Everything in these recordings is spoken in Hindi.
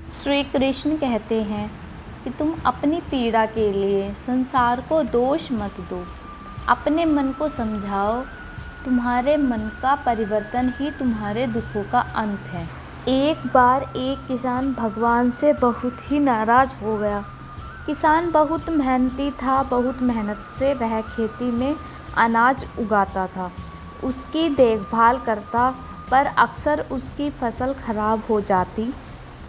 श्री कृष्ण कहते हैं कि तुम अपनी पीड़ा के लिए संसार को दोष मत दो, अपने मन को समझाओ। तुम्हारे मन का परिवर्तन ही तुम्हारे दुखों का अंत है। एक बार एक किसान भगवान से बहुत ही नाराज़ हो गया। किसान बहुत मेहनती था, बहुत मेहनत से वह खेती में अनाज उगाता था, उसकी देखभाल करता, पर अक्सर उसकी फसल खराब हो जाती।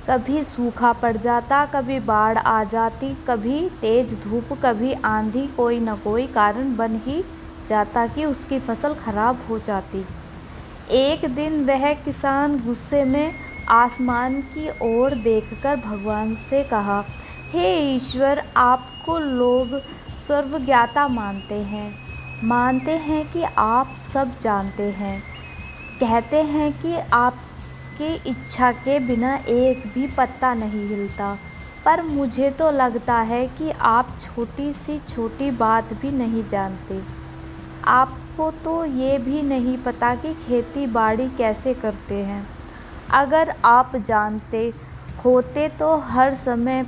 कभी सूखा पड़ जाता, कभी बाढ़ आ जाती, कभी तेज़ धूप, कभी आंधी, कोई न कोई कारण बन ही जाता कि उसकी फसल खराब हो जाती। एक दिन वह किसान गुस्से में आसमान की ओर देखकर भगवान से कहा, हे ईश्वर, आपको लोग सर्वज्ञाता मानते हैं कि आप सब जानते हैं। कहते हैं कि आपकी इच्छा के बिना एक भी पत्ता नहीं हिलता, पर मुझे तो लगता है कि आप छोटी सी छोटी बात भी नहीं जानते। आपको तो ये भी नहीं पता कि खेती बाड़ी कैसे करते हैं। अगर आप जानते होते तो हर समय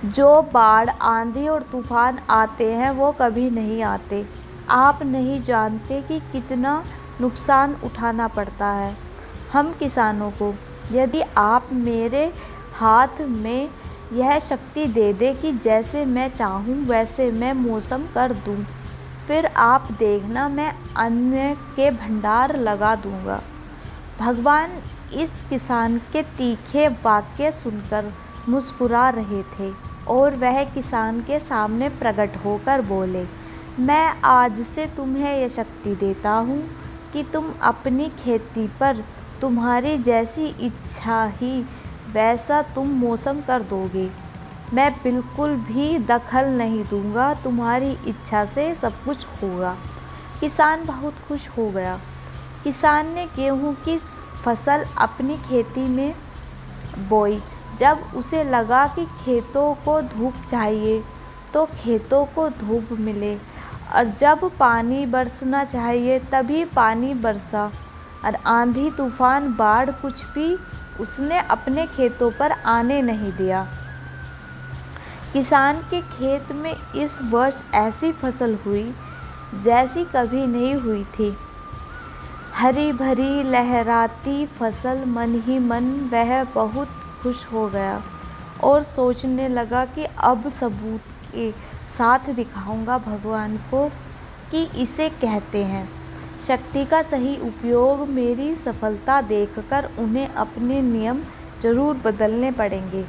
जो बाढ़, आंधी और तूफान आते हैं वो कभी नहीं आते। आप नहीं जानते कि कितना नुकसान उठाना पड़ता है हम किसानों को। यदि आप मेरे हाथ में यह शक्ति दे दे कि जैसे मैं चाहूँ वैसे मैं मौसम कर दूँ, फिर आप देखना मैं अन्न के भंडार लगा दूँगा। भगवान इस किसान के तीखे वाक्य सुनकर मुस्कुरा रहे थे और वह किसान के सामने प्रकट होकर बोले, मैं आज से तुम्हें यह शक्ति देता हूँ कि तुम अपनी खेती पर तुम्हारी जैसी इच्छा ही वैसा तुम मौसम कर दोगे। मैं बिल्कुल भी दखल नहीं दूंगा, तुम्हारी इच्छा से सब कुछ होगा। किसान बहुत खुश हो गया। किसान ने गेहूं की फसल अपनी खेती में बोई। जब उसे लगा कि खेतों को धूप चाहिए तो खेतों को धूप मिले, और जब पानी बरसना चाहिए तभी पानी बरसा, और आंधी, तूफान, बाढ़ कुछ भी उसने अपने खेतों पर आने नहीं दिया। किसान के खेत में इस वर्ष ऐसी फसल हुई जैसी कभी नहीं हुई थी। हरी भरी लहराती फसल। मन ही मन वह बहुत खुश हो गया और सोचने लगा कि अब सबूत के साथ दिखाऊंगा भगवान को कि इसे कहते हैं शक्ति का सही उपयोग। मेरी सफलता देखकर उन्हें अपने नियम जरूर बदलने पड़ेंगे।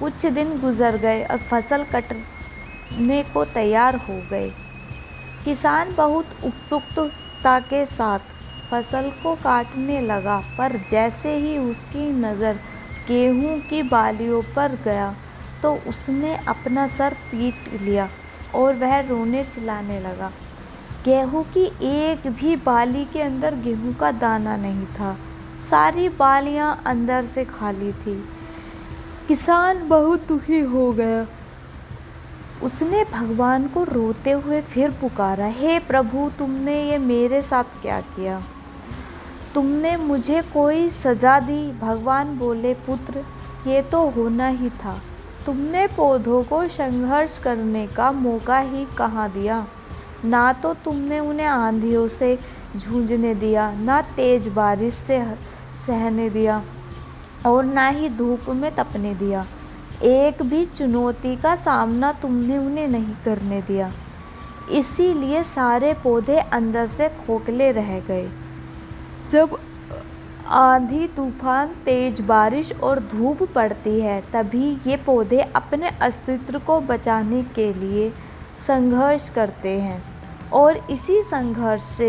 कुछ दिन गुजर गए और फसल कटने को तैयार हो गए। किसान बहुत उत्सुकता के साथ फसल को काटने लगा, पर जैसे ही उसकी नज़र गेहूं की बालियों पर गया तो उसने अपना सर पीट लिया और वह रोने चिल्लाने लगा। गेहूं की एक भी बाली के अंदर गेहूं का दाना नहीं था। सारी बालियां अंदर से खाली थी। किसान बहुत दुखी हो गया। उसने भगवान को रोते हुए फिर पुकारा, हे प्रभु, तुमने ये मेरे साथ क्या किया? तुमने मुझे कोई सज़ा दी? भगवान बोले, पुत्र, ये तो होना ही था। तुमने पौधों को संघर्ष करने का मौका ही कहाँ दिया। ना तो तुमने उन्हें आंधियों से जूझने दिया, ना तेज़ बारिश से सहने दिया, और ना ही धूप में तपने दिया। एक भी चुनौती का सामना तुमने उन्हें नहीं करने दिया। इसीलिए सारे पौधे अंदर से खोखले रह गए। जब आंधी, तूफान, तेज बारिश और धूप पड़ती है तभी ये पौधे अपने अस्तित्व को बचाने के लिए संघर्ष करते हैं, और इसी संघर्ष से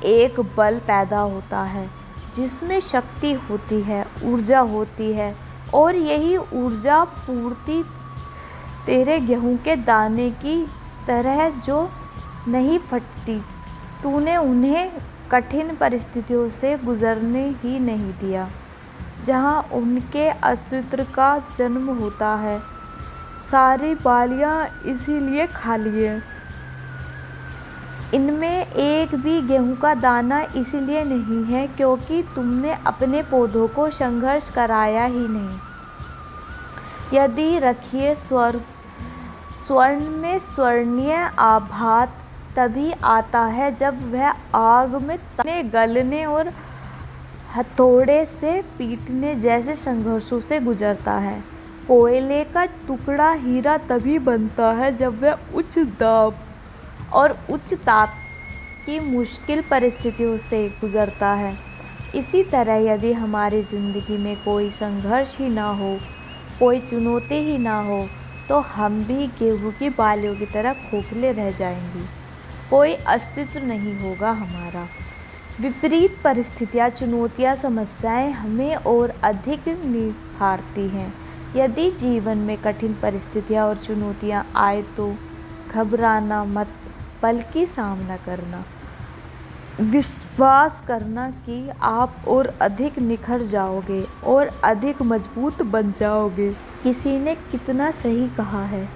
एक बल पैदा होता है जिसमें शक्ति होती है, ऊर्जा होती है, और यही ऊर्जा पूर्ति तेरे गेहूं के दाने की तरह जो नहीं फटती। तूने उन्हें कठिन परिस्थितियों से गुजरने ही नहीं दिया जहां उनके अस्तित्व का जन्म होता है। सारी बालियां इसीलिए खाली हैं। इनमें एक भी गेहूं का दाना इसलिए नहीं है क्योंकि तुमने अपने पौधों को संघर्ष कराया ही नहीं। यदि रखिए स्वर्ण में स्वर्णीय आभात तभी आता है जब वह आग में तपने, गलने और हथौड़े से पीटने जैसे संघर्षों से गुजरता है। कोयले का टुकड़ा हीरा तभी बनता है जब वह उच्च दाब और उच्च ताप की मुश्किल परिस्थितियों से गुजरता है। इसी तरह यदि हमारी ज़िंदगी में कोई संघर्ष ही ना हो, कोई चुनौती ही ना हो, तो हम भी गेहूं की बालियों की तरह खोखले रह जाएंगे। कोई अस्तित्व नहीं होगा हमारा। विपरीत परिस्थितियाँ, चुनौतियाँ, समस्याएं हमें और अधिक निखारती हैं। यदि जीवन में कठिन परिस्थितियाँ और चुनौतियाँ आए तो घबराना मत, बल्कि सामना करना, विश्वास करना कि आप और अधिक निखर जाओगे और अधिक मजबूत बन जाओगे। किसी ने कितना सही कहा है,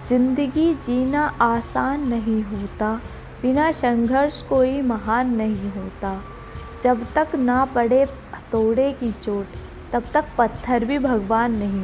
जिंदगी जीना आसान नहीं होता, बिना संघर्ष कोई महान नहीं होता। जब तक ना पड़े हथौड़े की चोट, तब तक पत्थर भी भगवान नहीं।